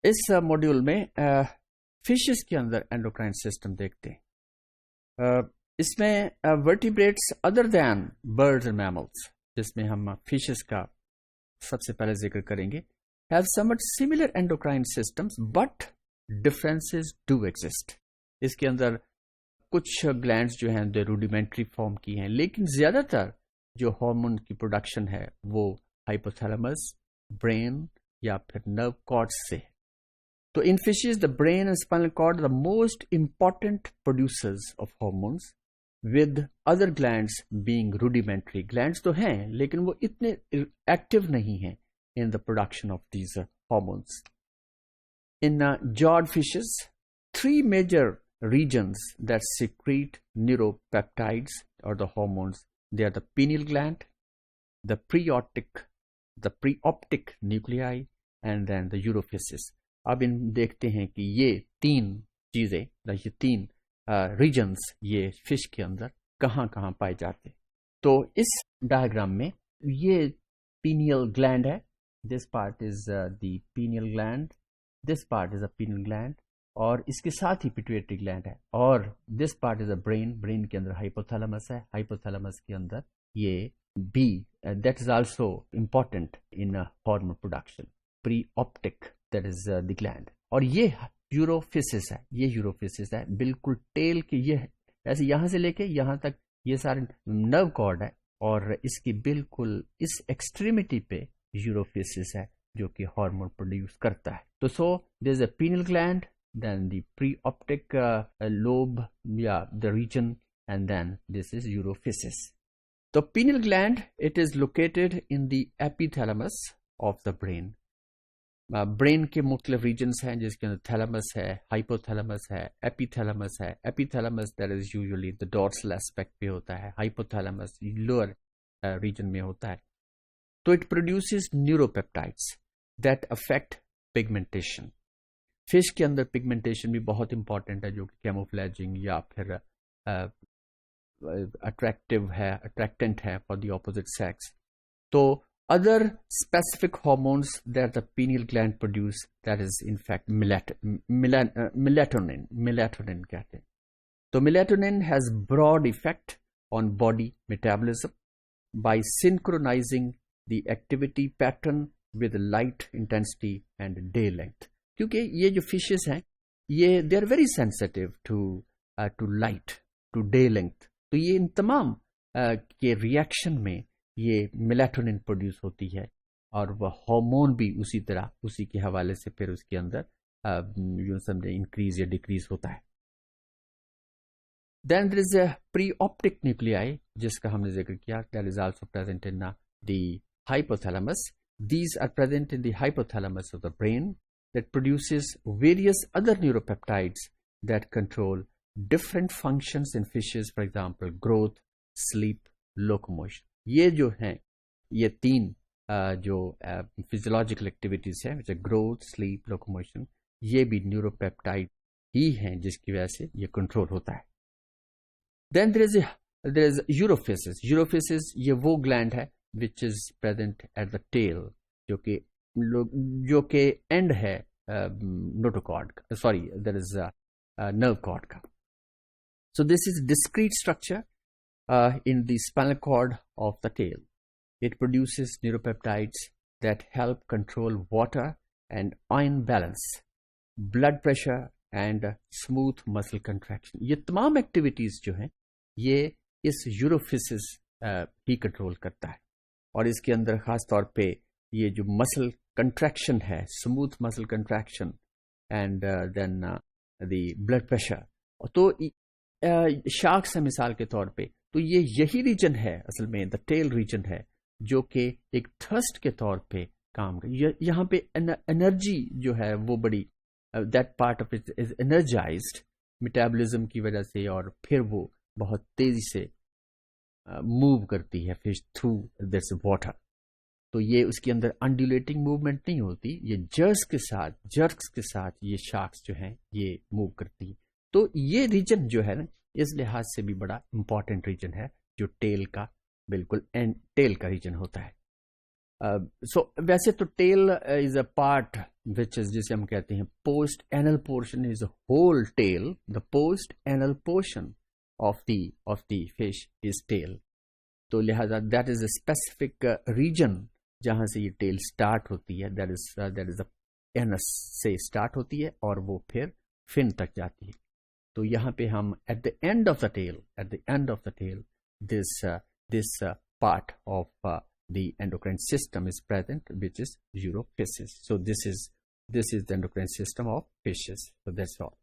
اس module میں fishes کے اندر endocrine system دیکھتے ہیں. اس میں vertebrates other then birds and mammals, جس میں ہم فشز کا سب سے پہلے ذکر کریں گے، have somewhat similar endocrine systems but differences do exist. اس کے اندر کچھ گلینڈز جو ہیں جو روڈیمنٹری فارم کی ہیں، لیکن زیادہ تر جو ہارمون کی پروڈکشن ہے وہ ہائپوتھیلمس، برین یا پھر نرو کارڈ سے. تو in fishes the brain and spinal cord the most important producers of hormones, with other glands being rudimentary. Glands تو ہیں لیکن وہ اتنے ایکٹیو نہیں ہیں in the production of these hormones. In jawed fishes, three major regions that secrete neuropeptides or the hormones, they are the pineal gland, the preoptic nuclei, and then the urophysis. اب ان دیکھتے ہیں کہ یہ تین چیزیں، یہ تین ریجنز یہ فش کے اندر کہاں کہاں پائے جاتے. تو اس ڈائیگرام میں یہ پینیل گلینڈ ہے. This part is the pineal gland. This part is a pineal gland. اور اس کے ساتھ ہی pituitary gland ہے. اور this part is a brain. brain کے اندر hypothalamus ہے. hypothalamus کے اندر یہ B. that is also important in hormone production. Preoptic, that is the gland. اور یہ urophysis ہے. یہ urophysis ہے. بالکل ٹیل کے یہ ایسے یہاں سے لے کے یہاں تک یہ سارے نرو کارڈ ہے. اور اس کی بالکل اس ایکسٹریمٹی پہ یوروفیسس ہے جو کہ ہارمون پروڈیوس کرتا ہے. تو so there is a pineal gland, then the preoptic lobe یا the region, and then this is urophysis. تو pineal gland it is located in the epithalamus of the brain. Brain کے مختلف regions ہیں جس کے اندر thalamus ہے، hypothalamus ہے، epithalamus ہے. Epithalamus that is usually the dorsal aspect پہ ہوتا ہے، ہائپوتھیلمس لوور ریجن میں ہوتا ہے. تو it produces neuropeptides that affect pigmentation. Fish کے اندر پگمنٹیشن بھی بہت امپورٹنٹ ہے، جو کہ کیموفلیجنگ یا پھر اٹریکٹنٹ ہے فار دی اپوزٹ سیکس. تو other specific hormones that the pineal gland produce, that is in fact melatonin کہتے ہیں. تو melatonin has broad effect on body metabolism by synchronizing the activity pattern with light intensity and day length. کیونکہ یہ جو fishes ہیں یہ they are very sensitive to light, to day length. تو یہ ان تمام کے ریئیکشن میں یہ میلیٹونن پروڈیوس ہوتی ہے، اور وہ ہارمون بھی اسی طرح اسی کے حوالے سے پھر اس کے اندر یوں سمجھے انکریز یا ڈیکریز ہوتا ہے. Then there is a preoptic nuclei جس کا ہم نے ذکر کیا، that is also present in the hypothalamus. These are present in the hypothalamus of the brain that produces various other neuropeptides that control different functions in fishes, for example, growth, sleep, locomotion. یہ جو ہیں یہ تین جو physiological activities ہیں which are growth, sleep, locomotion، یہ بھی نیوروپیپٹائڈ ہی ہیں جس کی وجہ سے یہ کنٹرول ہوتا ہے. Then there is urophysis. Urophysis یہ وہ گلینڈ ہے which is present at the tail، جو کہ اینڈ ہے نوٹوکارڈ کا، sorry there is nerve cord کا. So this is discrete structure in the spinal cord of the tail. It produces neuropeptides that help control water and ion balance, blood pressure and smooth muscle contraction. یہ تمام activities جو ہیں یہ اس یوروفیسس ہی control کرتا ہے، اور اس کے اندر خاص طور پہ یہ جو مسل کنٹریکشن ہے، smooth muscle contraction and then the blood pressure. تو شارکس ہے مثال کے طور پہ، تو یہ یہی ریجن ہے اصل میں دا ٹیل ریجن ہے جو کہ ایک تھرسٹ کے طور پہ کام کرے. یہاں پہ انرجی جو ہے وہ بڑی that part of it is energised metabolism کی وجہ سے، اور پھر وہ بہت تیزی سے موو کرتی ہے فش تھرو دس واٹر. تو یہ اس کے اندر انڈیولیٹنگ موومنٹ نہیں ہوتی، یہ جرکس کے ساتھ یہ شارکس جو ہیں یہ موو کرتی. تو یہ ریجن جو ہے نا اس لحاظ سے بھی بڑا امپورٹنٹ ریجن ہے جو ٹیل کا بالکل ٹیل کا ریجن ہوتا ہے. سو ویسے تو tell us a part which از جسے ہم کہتے ہیں post annual portion is a whole tell. The post annual portion of the fish is tell. تو لہٰذا that is a specific region جہاں سے یہ ٹیل اسٹارٹ ہوتی ہے. دیٹ از اینس سے اسٹارٹ ہوتی ہے اور وہ پھر فن تک جاتی ہے. تو یہاں پہ ہم at the end of the tail this part of the endocrine system is present, which is europhysis. So this is the endocrine system of fishes. So that's all.